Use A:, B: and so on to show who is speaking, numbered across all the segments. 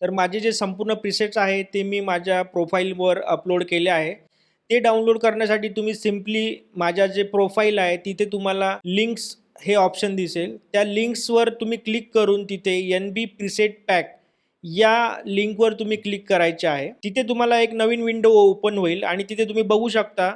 A: तर माझे जे संपूर्ण प्रिसेट्स आहे ते मी माझ्या प्रोफाईलवर अपलोड केले आहे. ते डाउनलोड करण्यासाठी तुम्ही सिम्पली माझ्या जे प्रोफाईल आहे तिथे तुम्हाला लिंक्स हे ऑप्शन दिसेल. त्या लिंक्सवर तुम्ही क्लिक करून तिथे NB प्रीसेट पॅक या लिंकवर तुम्ही क्लिक करायचे आहे. तिथे तुम्हाला एक नवीन विंडो ओपन होईल आणि तिथे तुम्ही बघू शकता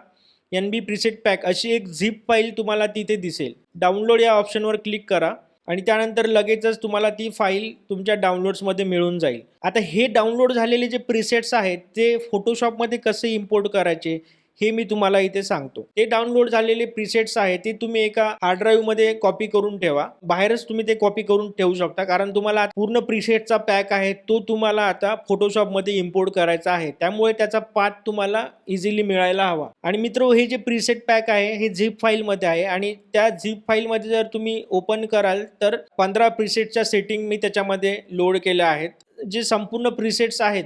A: NB प्रीसेट पॅक अशी एक झिप फाईल तुम्हाला तिथे दिसेल. डाउनलोड या ऑप्शनवर क्लिक करा आणि त्यानंतर लगेचच तुम्हाला ती फाईल तुमच्या डाउनलोड्समध्ये मिळून जाईल. आता हे डाउनलोड झालेले जे प्रिसेट्स आहेत ते फोटोशॉपमध्ये कसे इम्पोर्ट करायचे हे मी तुम्हाला इथे सांगतो. ते डाउनलोड झालेले प्रिसेट्स आहेत ते तुम्ही एका हार्ड ड्राईव्हमध्ये कॉपी करून ठेवा. बाहेरच तुम्ही ते कॉपी करून ठेवू शकता, कारण तुम्हाला पूर्ण प्रिसेटचा पॅक आहे तो तुम्हाला आता फोटोशॉपमध्ये इम्पोर्ट करायचा आहे. त्यामुळे त्याचा पाथ तुम्हाला इझिली मिळायला हवा. आणि मित्र, हे जे प्रिसेट पॅक आहे हे झिप फाईलमध्ये आहे आणि त्या झिप फाईलमध्ये जर तुम्ही ओपन कराल तर 15 प्रिसेटच्या सेटिंग मी त्याच्यामध्ये लोड केल्या आहेत. जे संपूर्ण प्रिसेट्स आहेत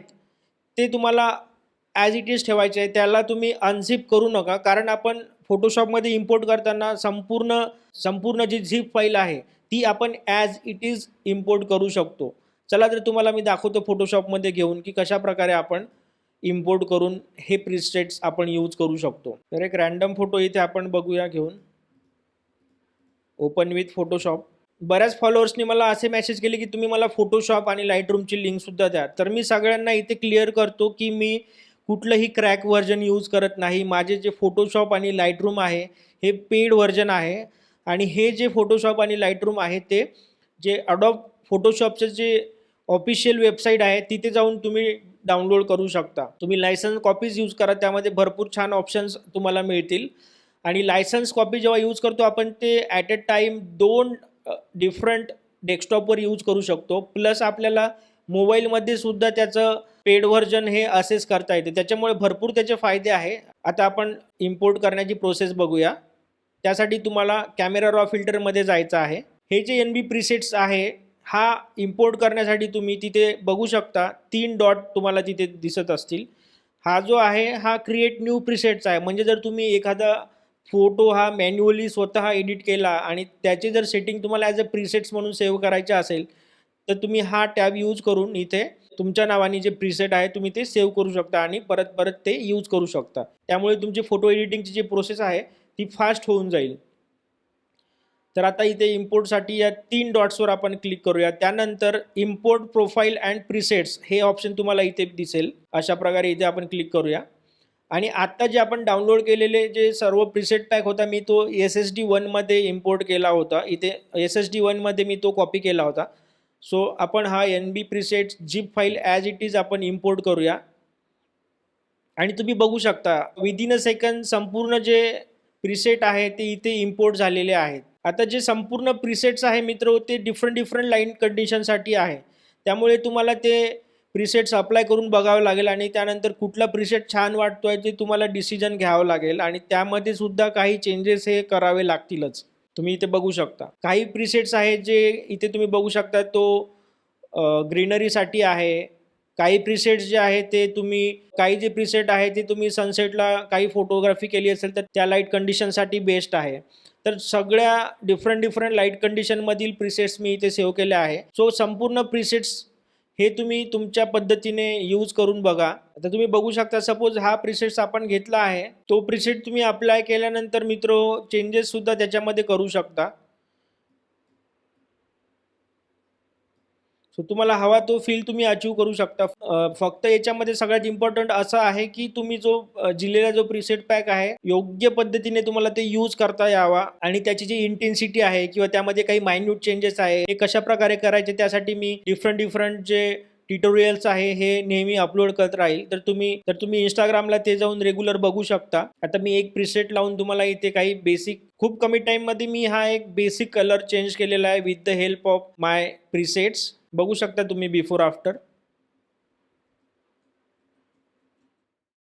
A: ते तुम्हाला ॲज इट इज ठेवायचे आहे. त्याला तुम्ही अनझिप करू नका, कारण आपण फोटोशॉपमध्ये इम्पोर्ट करताना संपूर्ण जी झिप फाईल आहे ती आपण ॲज इट इज इम्पोर्ट करू शकतो. चला तर तुम्हाला मी दाखवतो फोटोशॉपमध्ये घेऊन की कशा प्रकारे आपण इम्पोर्ट करून हे प्रिसेट्स आपण यूज करू शकतो. तर एक रॅन्डम फोटो इथे आपण बघूया घेऊन. Open with Photoshop. बऱ्याच फॉलोअर्सनी मला असे मेसेज केले की तुम्ही मला फोटोशॉप आणि लाईटरूमची लिंकसुद्धा द्या. तर मी सगळ्यांना इथे क्लिअर करतो की मी कुठलंही क्रॅक व्हर्जन यूज करत नाही. माझे जे फोटोशॉप आणि लाईटरूम आहे हे पेड व्हर्जन आहे आणि हे जे फोटोशॉप आणि लाईटरूम आहे ते जे अडोब फोटोशॉपचं जे ऑफिशियल वेबसाईट आहे तिथे जाऊन तुम्ही डाउनलोड करू शकता. तुम्ही लायसन्स कॉपीज यूज करा, त्यामध्ये भरपूर छान ऑप्शन्स तुम्हाला मिळतील. आणि लायसन्स कॉपी जेव्हा यूज करतो आपण ते ॲट अ टाईम 2 डिफरंट डेस्कटॉपवर यूज करू शकतो. प्लस आपल्याला मोबाईलमध्ये सुद्धा त्याचं पेड व्हर्जन हे असेस करता येते. त्याच्यामुळे भरपूर त्याचे फायदे आहे. आता आपण इम्पोर्ट करण्याची प्रोसेस बघूया. त्यासाठी तुम्हाला कॅमेरा रॉ फिल्टरमध्ये जायचं आहे. हे जे NB प्रिसेट्स आहे हा इम्पोर्ट करण्यासाठी तुम्ही तिथे बघू शकता 3 डॉट तुम्हाला तिथे दिसत असतील. हा जो आहे हा क्रिएट न्यू प्रिसेट्स आहे. म्हणजे जर तुम्ही एखादा फोटो हा मॅन्युअली स्वतः एडिट केला आणि त्याची जर सेटिंग तुम्हाला ॲज अ प्रिसेट्स म्हणून सेव्ह करायचे असेल तर तुम्ही हा टॅब यूज करून इथे तुमच्या नावाने जे प्रिसेट आहे तुम्ही ते सेव्ह करू शकता आणि परत ते यूज करू शकता. त्यामुळे तुमची फोटो एडिटिंगची जी प्रोसेस आहे ती फास्ट होऊन जाईल. तर आता इथे इम्पोर्टसाठी या 3 डॉट्सवर आपण क्लिक करूया. त्यानंतर इम्पोर्ट प्रोफाईल अँड प्रिसेट्स हे ऑप्शन तुम्हाला इथे दिसेल. अशा प्रकारे इथे आपण क्लिक करूया आणि आत्ता जे आपण डाउनलोड केलेले जे सर्व प्रिसेट पॅक होता मी तो SSD1 मध्ये इम्पोर्ट केला होता. इथे SSD1 मध्ये मी तो कॉपी केला होता. सो आपण हा NB presets zip file as it is आपण इम्पोर्ट करूया आणि तुम्ही बघू शकता विदिन अ सेकंड संपूर्ण जे प्रिसेट आहे ते इथे इम्पोर्ट झालेले आहेत. आता जे संपूर्ण प्रिसेट्स आहे मित्र ते डिफरंट लाईन कंडिशनसाठी आहे. त्यामुळे तुम्हाला ते प्रिसेट्स अप्लाय करून बघावं लागेल आणि त्यानंतर कुठला प्रिसेट छान वाटतोय ते तुम्हाला डिसिजन घ्यावं लागेल आणि त्यामध्ये सुद्धा काही चेंजेस हे करावे लागतीलच. तुम्ही इथे बघू शकता काही प्रिसेट्स आहेत जे इथे तुम्ही बघू शकता तो ग्रीनरीसाठी आहे. काही प्रिसेट्स जे आहे ते काही जे प्रिसेट आहे ते तुम्ही सनसेटला काही फोटोग्राफी केली असेल तर त्या लाईट कंडिशनसाठी बेस्ट आहे. तर सगळ्या डिफरंट लाईट कंडिशनमधील प्रिसेट्स मी इथे सेव्ह केले आहे. सो संपूर्ण प्रिसेट्स हे तुम्ही तुमच्या पद्धतीने यूज करून बघा. आता तुम्ही बघू शकता सपोज हा प्रिसेट्स आपण घेतला आहे. तो प्रिसेट तुम्ही अप्लाय केल्यानंतर मित्र चेंजेस सुद्धा त्याच्यामध्ये करू शकता. सो तुम्हाला हवा तो फील तुम्ही अचीव करू शकता. फक्त याच्यामध्ये सगळ्यात इम्पॉर्टंट असं आहे की तुम्ही जो दिलेला जो प्रिसेट पॅक आहे योग्य पद्धतीने तुम्हाला ते यूज करता यावा आणि त्याची जी इंटेन्सिटी आहे किंवा त्यामध्ये काही मायन्यूट चेंजेस आहे हे कशा प्रकारे करायचे त्यासाठी मी डिफरंट जे ट्युटोरियल्स आहे हे नेहमी अपलोड करत राहील. तर तुम्ही इंस्टाग्रामला ते जाऊन रेग्युलर बघू शकता. आता मी एक प्रिसेट लावून तुम्हाला इथे काही बेसिक खूप कमी टाईममध्ये मी हा एक बेसिक कलर चेंज केलेला आहे with the help of my presets. बघू शकता तुम्ही बिफोर आफ्टर.